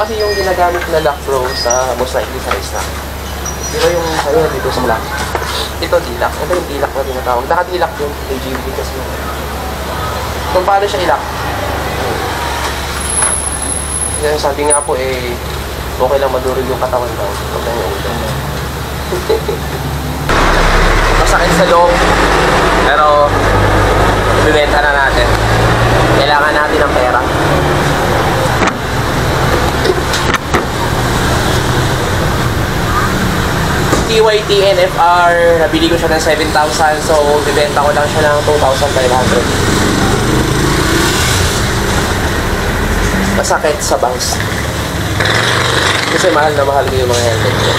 kasi yung ginagamit na lock bro sa most likely sa race na. Di ba yung sa'yo dito sa lock? Ito D-lock. Ito yung D-lock na tinatawag. Naka-D-lock yung AGV kasi yun. Kung paano siya i-lock? Sabi nga po eh, okay lang madurog yung katawan daw. Huwag na yung ulo. Masakit sa loob. Pero, ibibenta na natin. Kailangan natin ng pera. TYT NFR, nabili ko siya ng 7,000. So, ibibenta ko lang siya ng 2,500. Masakit sa bangs. Kasi mahal na mahal ko yung mga helmet ko.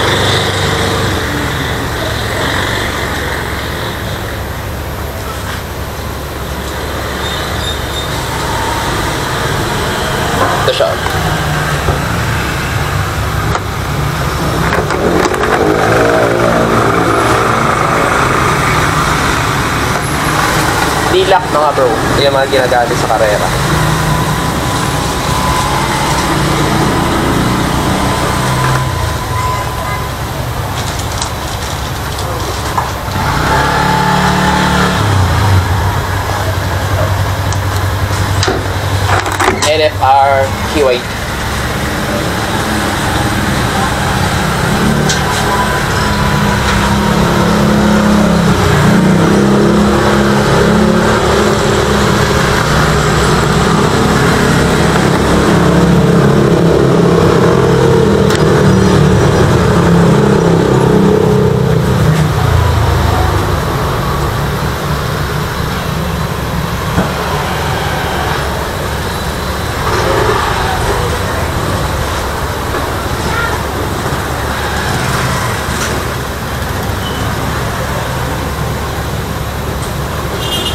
Ito siya. D-lock mga bro. Ito yung mga ginagamit sa karera. NFR QA.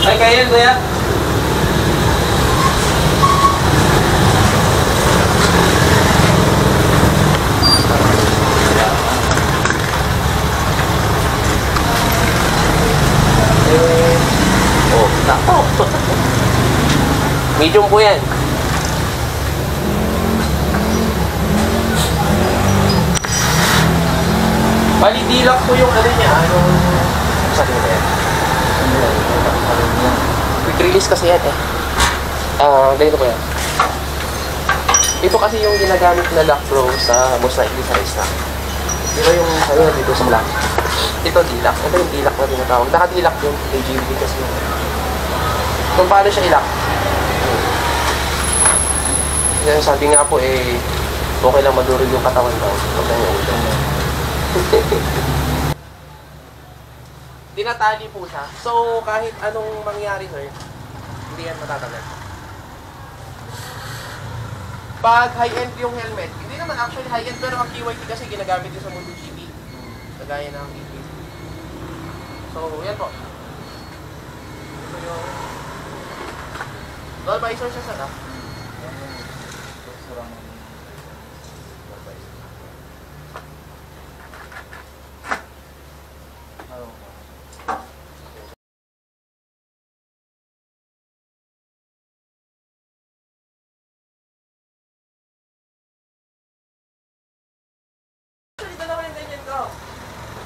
Ay, kaya yun, kuya? Oh, nako. Medium po yan. Bali, D-lock po yung ano niya. Sabi mo yan? Quick release kasi yan eh. Ganito po yan. Ito kasi yung ginagamit na lock bro sa most likely sa race na. Di ba yung sa'yo dito sa lock? Ito D-lock. Ito yung D-lock na tinatawag. Naka-D-lock yung AGV kasi yun. Kung paano siya i-lock? Sabi nga po eh, okay lang madurog yung katawan daw. Huwag na yung ulo. Tinatali po siya. So, kahit anong mangyari, sir, hindi yan matatagal. Pag high-end yung helmet, hindi naman actually high-end, pero ang QYT kasi ginagamit din sa MotoGP. Kagaya ng BP. So, yan po. Ito yung dual visor siya, sir, ha?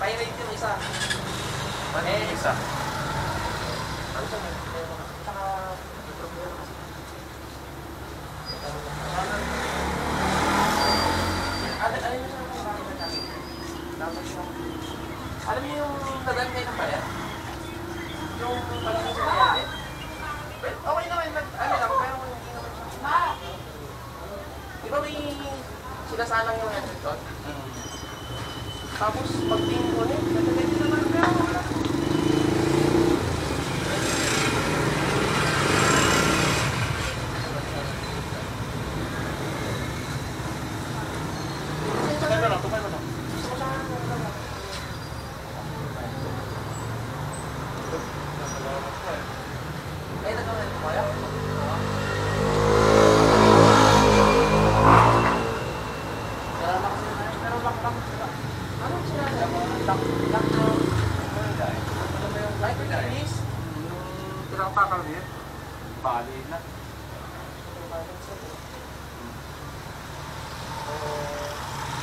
Pirate yung isa. Ano yung isa? Ano siya? Tsaka may problema kasi. Ano yung siya kung bakit na dapat siya. Alam niyo yung tagal kayo ng pala? Yung palagay sa nangyari? Well, okay naman. Ano lang, pero hindi naman siya. Di ba may sinasalang yung headset doon? Tapos, pag-tingin ko rin, nagagay naman, pero wala. Tumay mo lang. Ay, nagawin mo kaya? Pero lock. Anong sinasabi? Lock. Ay, release? Pirang pakalbit? Bali na.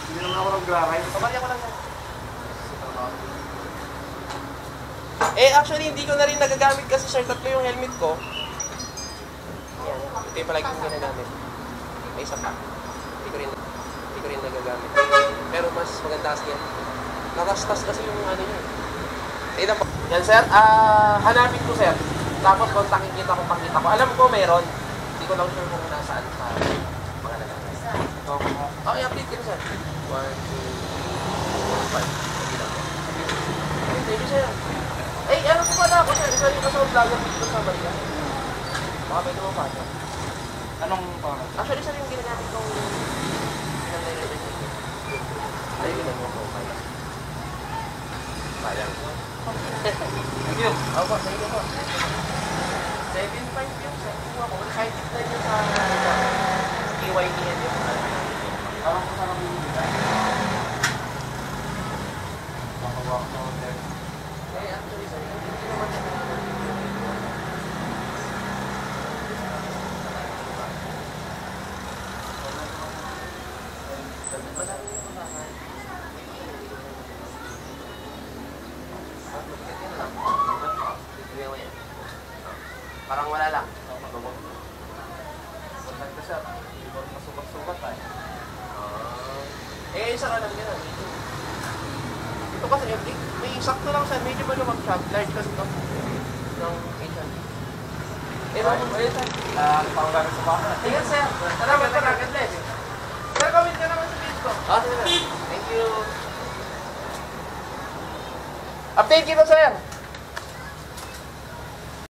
Hindi naman ako nag-ride. Pamarya ko lang yan. Actually, hindi ko na rin nagagamit kasi sir, tatlo yung helmet ko. Yan. Ito yung palagi kong ginagamit. May isa pa. Hindi ko rin nagagamit. Pero mas maganda kasi yan. Nakastas kasi yung ano yun. Tignan po. Yan sir, hanapin ko sir. Tapos kontakin kita kung pakita ko. Alam ko meron. Hindi ko lang sure kung nasaan sa mga nagamit. Okay, update ko sir. 1, 2, 3, 4, 5. Hindi lang po. Okay, thank you sir. Ano po pala ako sir? Isa yung kasama vlogger dito sa Maria. Baka pwede mo pa sir. Anong pangalan? Actually sir yung ginagamit kong pinag-represent ko. Ay, ginagawa ko kaya. Sayang. Thank you. Ako po, sa inyo po. 7.5 yung sir. Kung ako, kahit na yun sa KYT yan yung Parang kung saan ako yung bida. Makawak ko hotel. actually sir, hindi naman siya. Parang wala lang. Kontak ka siya. Hindi ko masukat-sukat tayo. Isa ka lang yan. Ito kasi may sakto lang sa medyo maluwag siya. Large kasi ito. Ng Asian. Ayun sir. Panggaling sa baka. Ingat sir. Salamat sir. God bless. Sir, comment ka naman sa page ko. Sige sir. Thank you. Update kita sir.